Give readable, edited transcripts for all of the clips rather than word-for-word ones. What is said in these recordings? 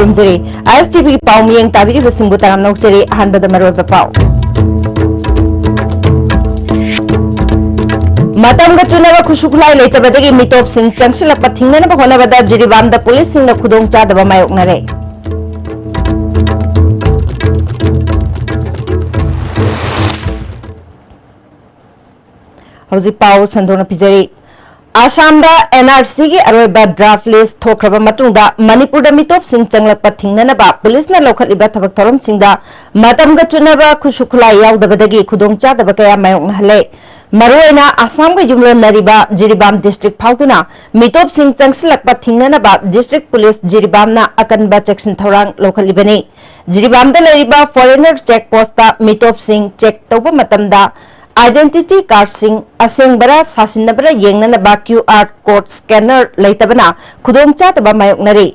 खुरुमजरी ISTV पाउ मियंग ताबिरी बसिंगु ताराम नौचरी अहानबद मरोब पाउ मतम चुनब खुशुखुलाई लेतबदगी मिटोप सिंह चंगसिलप थिंगनब होनबदा जिरीबामदा पुलिस सिंह खुदोंग चादब मायोकनरे हौजी पाउ संदोन पिजरी आसाम NRC की अरोब ड्राफ्ट लिस्ट थोख्रब मतुंगदा मणिपुर मिटोप सिंह चंगलप थिंगनब पुलिस न लौखलिबा थबक थोरम सिंगदा मतम चुनब खुशुखुलाई यावदबदगी खुदोंग चादब कया मायोकनहले मरुएना आसाम का युमलो नरीबा जिरीबाम डिस्ट्रिक्ट फाउदुना मिटोप सिंह चंगसिलक थिंगनब डिस्ट्रिक्ट पुलिस जिरीबामना अकनबा चेक्शन थौरांग लौखलिबनी जिरीबामदा लरीबा फॉरेनर चेक पोस्टा मिटोप सिंह चेक तौबा मतमदा आइडेंटिटी कार्ड सिंह असेंबरा सासिनबरा येंगनबा QR कोड स्कैनर लेतबना खुदोंचातबा मायोकनरी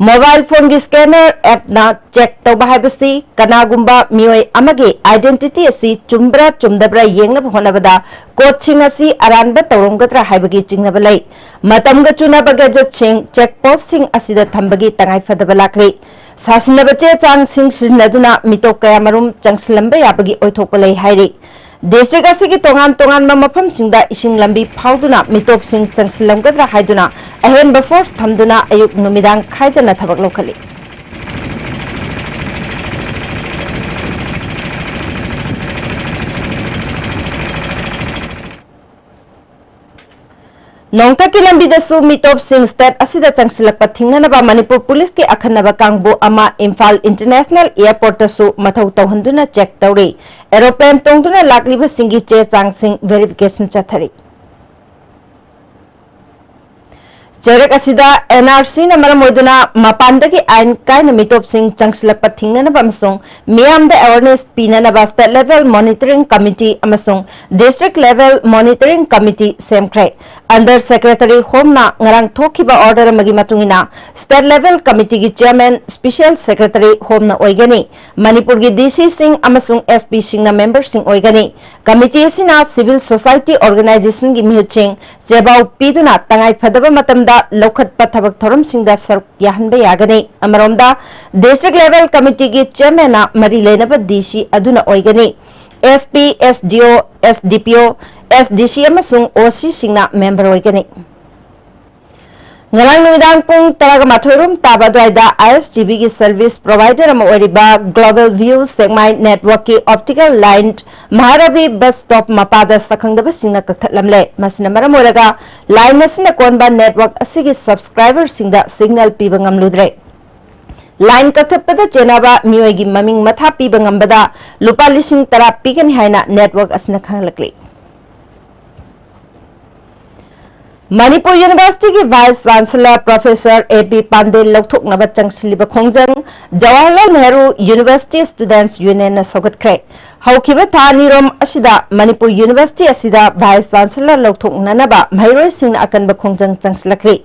मोबाइल फोन की स्कैनर ऐप ना चेक तौबा हाइबसी कनागुंबा मियोय अमगे आइडेंटिटी असि चुम्बरा चुमदबरा येंगनब होनबदा कोड सिंह असि अरानबा तौरंगदरा हाइबगी चिंगनब लै मतमगा चुनब gazette Singh check post Singh असिदा थंबगी तंगाई फदबा लाखले सासिनब चे चांग सिंह सिजनदुना मिटोप कयामरुम चंगसलंबा याबगी ओइथोकप लै हाइरे डिस्ट्रिक्ट असि तोंगान तोंगान मफम सिंगदा इसिंग लंबी फाउदुना मिटोप सिंह चंगसलंगदरा हाइदुना अहेनबा फोर्स थमदुना अयुक नुमिदांग खाइदना थबक लौखली नोंगता की लंबी दसु मिटोप सिंह स्टेट असिदा चंगसिलप थिंगनबा मणिपुर पुलिस के अखनबा कांगबो अमा इम्फाल इंटरनेशनल एयरपोर्ट तसु मथौ तौहंदुना चेक तौरे एरोप्लेन तोंगदुना लाक्लिबा सिंगी चे चांग सिंह वेरिफिकेशन चथरी चेरक असिदा NRC न मरम ओइदुना मपानदगी आइन कायन मिटोप सिंह चंगसिलप थिंगनबा अमसुंग मियामदा अवेयरनेस पीननबा स्टेट लेवल मॉनिटरिंग कमिटी अमसुंग डिस्ट्रिक्ट लेवल मॉनिटरिंग कमिटी सेमख्रे अंडर सेक्रेटरी होमना ngarang थोखिबा ऑर्डर मगी मतुंगिना स्टेट लेवल कमिटी की चेयरमैन स्पेशल सेक्रेटरी होमना ओइगनी मणिपुर की DC सिंह अमसुंग SP सिंह न मेंबर सिंह ओइगनी कमिटी असिना सिविल सोसाइटी ऑर्गेनाइजेशन की मिहुचिंग जेबाउ पीदुना तंगाई फदबा मतमदा लौखटपा थबक थोरम सिंहदा सरुक याहनबा यागनी अमरोमदा डिस्ट्रिक्ट लेवल कमिटी की चेयरमैन मरी लेनबा DC अदुना ओइगनी SP SDO SDPO SDC अमसुंग OC सिंहना मेंबर ओइगनी ngarang numidang pung taraga mathorum tabadwaida ISTV की सर्विस प्रोवाइडर अमा ओरिबा ग्लोबल व्यू सेगमाइट नेटवर्क की ऑप्टिकल लाइन महारवि बस स्टॉप मपादा सखंगदब सिंगना कथलमले मसिना मरम ओरगा लाइन असिना कोनबा नेटवर्क असिगी सब्सक्राइबर सिंगदा सिग्नल पीबा ngamludre लाइन कथपदा चेनाबा मियोगी ममिंग मथा पीबा ngambada lupa lising tara pigani haina network असिना खंगलकले मणिपुर यूनिवर्सिटी की vice chancellor professor AP Pandey लौथोकनबा चंगसिलिबा खोंजंग Jawaharlal Nehru university students union सौगतख्रे हौखिबा थानिरोम असिदा मणिपुर यूनिवर्सिटी असिदा वाइस चांसलर लौथोकननबा महैरोय सिंह अकनबा खोंजंग चंगसिलख्रे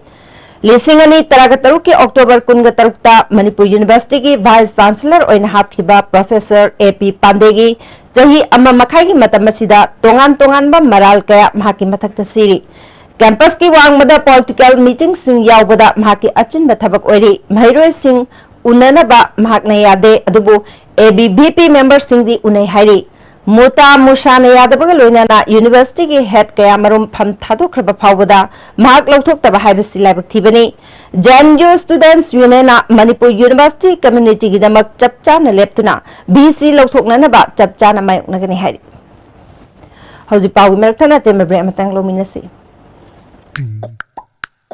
लिसिंग अनि तरागा तरुक के अक्टोबर 23 मणिपुर यूनिवर्सिटी की vice chancellor ओइना हापखिबा professor AP Pandey की चही अमा मखाई की मतम असिदा तोंगान तोंगानबा मराल कया महाकी मथक्ता सिरी कैंपस की वांगमदा पॉलिटिकल मीटिंग सिंह यावबदा महाकी अचिनबा थबक ओइरी महैरोय सिंह उन्ननबा महाकना यादे अदुबु ABVP मेंबर सिंह दी उनै हाइरी मुता मुशाना यादबगा लोइनाना यूनिवर्सिटी की हेड कयामरुम फम थादोख्रबा फावबदा महाक लौथोक्तबा हाइबसि लाइबक थिबनी JNU students union Manipur university community की दमक चपचाना लेप्तुना BC लौथोकननबा चपचाना मायोकनगनि हाइरी हौजि पाउ मेरथना तेमब्रे अमतंग लोमिनसि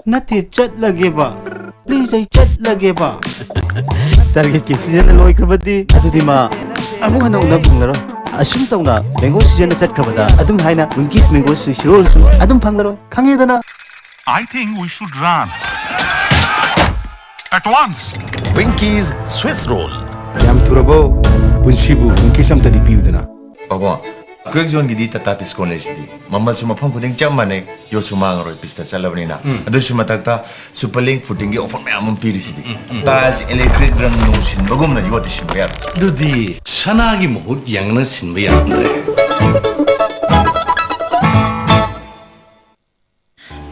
नते चट लगेबा प्लीज आई चट लगेबा टारगेट के सीजन लोइखरबदी अदुदिमा अमु हना उना फंगलरो असुम तौना मैंगो सीजन चटखरबदा अदुम हाइना विंकीस मैंगो सिरोलसु अदुम फंगलरो खंगेदना I think we should run at once. Winkies Swiss roll. Yam turabo punsibu winkies am tadi piudana. Baba, quick zone gidi tata tis college di. Mamal suma phang puding jam mane yo sumang roi pista salabni na. Adu suma takta superlink footing gi offer me amum piri sidi. Tas electric drum no sin bagum na yo tisin bayar. Dudi sanagi muhut yang na sin bayar andre.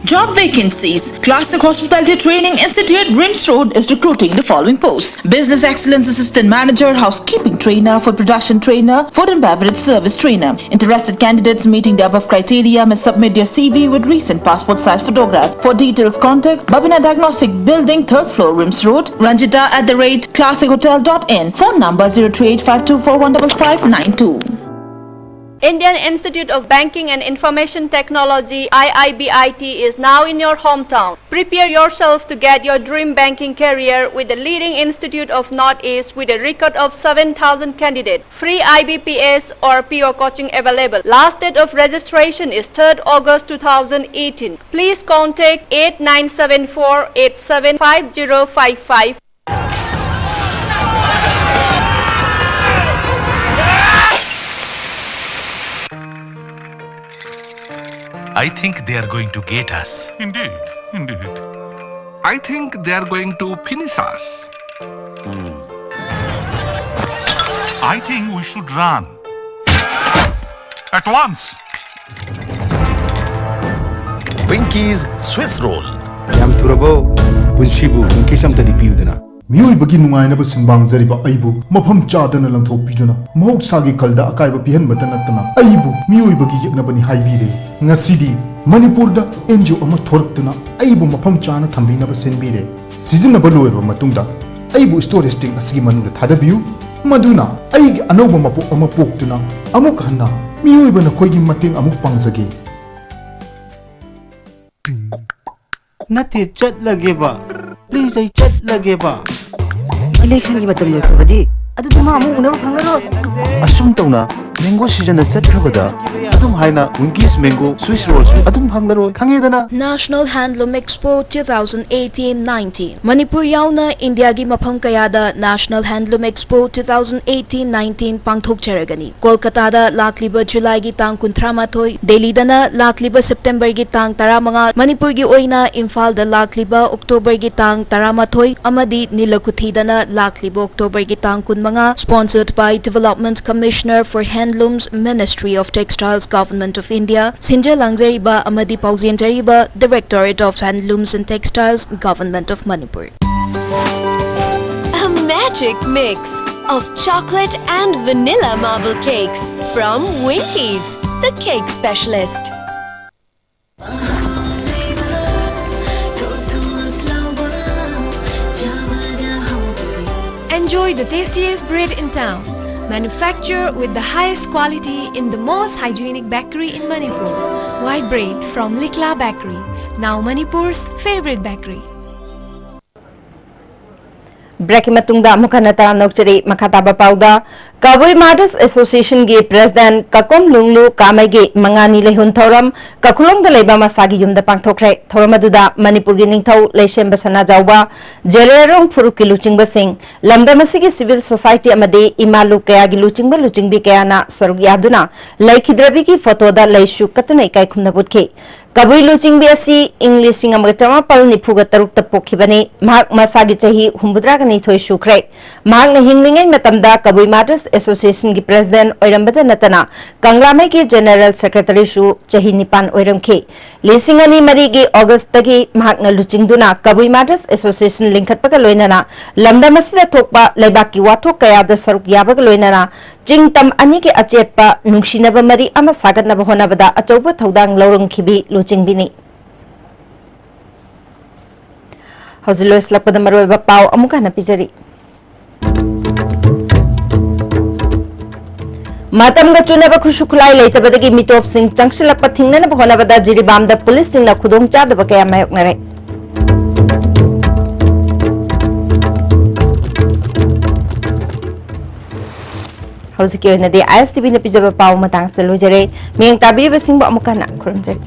Job vacancies. Classic Hospitality Training Institute, Rims Road is recruiting the following posts: Business Excellence Assistant Manager, Housekeeping Trainer, Food Production Trainer, Food and Beverage Service Trainer. Interested candidates meeting the above criteria may submit their CV with recent passport size photograph. For details, contact Babina Diagnostic Building, 3rd floor, Rims Road, ranjita@classichotel.in. Phone number 03852415592. Indian Institute of Banking and Information Technology IIBIT is now in your hometown. Prepare yourself to get your dream banking career with the leading institute of Northeast with a record of 7,000 candidates. Free IBPS or PO coaching available. Last date of registration is 3rd August 2018. Please contact 8974875055. I think they are going to get us. Indeed, indeed. I think they are going to finish us. I think we should run. At once. Winky's Swiss Roll. Yam turabo. Punshibu, Winky samtadi piudana. ꯃꯤꯑꯣꯏꯕꯒꯤ ꯅꯨꯡꯉꯥꯏꯅꯕ ꯁꯤꯟꯕꯥꯡꯖꯔꯤꯕ ꯑꯩꯕꯨ ꯃꯐꯝ ꯆꯥꯗꯅ ꯂꯪꯊꯣꯛꯄꯤꯗꯨꯅ ꯃꯍꯧꯁꯥꯒꯤ ꯈꯜꯗ ꯑꯀꯥꯏꯕ ꯄꯤꯍꯟꯕꯇ ꯅꯠꯇꯅ ꯑꯩꯕꯨ ꯃꯤꯑꯣꯏꯕꯒꯤ ꯌꯦꯛꯅꯕꯅꯤ ꯍꯥꯏꯕꯤꯔꯦ ꯉꯁꯤꯗꯤ ꯃꯅꯤꯄꯨꯔꯗ NGO ꯑꯃ ꯊꯣꯔꯛꯇꯨꯅ ꯑꯩꯕꯨ ꯃꯐꯝ ꯆꯥꯅ ꯊꯝꯕꯤꯅꯕ ꯁꯤꯟꯕꯤꯔꯦ ꯁꯤꯖꯤꯟꯅꯕ ꯂꯣꯏꯔꯕ ꯃꯇꯨꯡꯗ ꯑꯩꯕꯨ ꯁ꯭ꯇꯣꯔꯦꯖ ꯇꯦꯡ ꯑꯁꯤꯒꯤ ꯃꯅꯨꯡꯗ ꯊꯥꯗꯕꯤꯌꯨ ꯃꯗꯨꯅ ꯑꯩꯒꯤ ꯑꯅꯧꯕ ꯃꯄꯣꯛ ꯑꯃ ꯄꯣꯛꯇꯨꯅ ꯑꯃꯨꯛ ꯍꯟꯅ ꯃꯤꯑꯣꯏꯕ ꯅꯈꯣꯏꯒꯤ ꯃꯇꯦꯡ ꯑꯃꯨꯛ ꯄꯥꯡꯖꯒꯦ ꯅꯠꯇꯦ ꯆꯠꯂꯒꯦꯕ ꯄ꯭ꯂꯤꯖ ꯑꯩ ꯆꯠꯂꯒꯦꯕ इलेक्शन की मतलब लोग अदुदि मा अमु उनब फंगरो असुम तौना मैंगो सीजन चतखबदा अदुम हाइना विंकीस मैंगो स्विस रोल्स अदुम फंगलरो खंगेदना National Handloom Expo 2018-19 Manipur yauna India gi mafam kayada National Handloom Expo 2018-19 pangthok charagani Kolkata da lakliba July gi tang 38 Delhi dana lakliba September gi tang 15 Manipur gi oina Imphal da lakliba October gi tang 18 amadi Nilakuthi dana lakliba October gi tang 15 sponsored by Development Commissioner for Handlooms Ministry of Textiles Government of India Sinja Langzariba amadi Pauzianjariba Directorate of Handlooms and Textiles Government of Manipur. A magic mix of chocolate and vanilla marble cakes from Winkies, the cake specialist. Enjoy the tastiest bread in town. Manufactured with the highest quality in the most hygienic bakery in Manipur. White bread from Likla Bakery, now Manipur's favorite bakery. Break matungda mukhanata nokchari makhataba pauda Kabui Mothers Association gi President Kakom Lunglu Kamagi Mangani lehun thoram Kakulong da leba masagi yumda pangthokre thoramaduda Manipur gi ningthau leishem basana jawba Jelerong Furuki luchingba sing lamda masigi civil society amade imalu kaya gi luchingbi kaya na sarug yaduna laikhidrabi ki photo da leishu katuna ikai khumna butke Kabui luchingbi asi English singa chama pal nifuga taruk tapokhi bani mahak masagi chahi humbudra ga ni thoi shukre mahak na hinglingai matamda Kabui Mothers Association ki President oirambada natana Kanglamai ki General Secretary shu chahi nipan oiramkhi lisingani mari ki August tagi mahak na luchingduna Kabui Mothers Association linkhatpaga loinana lamda masida thokpa leibak ki wathok kaya da saruk yabaga loinana Jingtam ani ki achetpa nungsinaba mari ama sagatnaba honabada achauba thodang laurungkhibi luchingbini Hausillo islakpada maroiba pau amuka na pijari Matam ga chunaba khushu khulai leitabadagi mitop sing changsilakpa thingnana honabada jiribamda police singna khudong chadaba kaya mayoknare Hausi ki oina de ISTV na pijaba pau matang sa lojare miyang tabiri basing ba amuka na khurumjari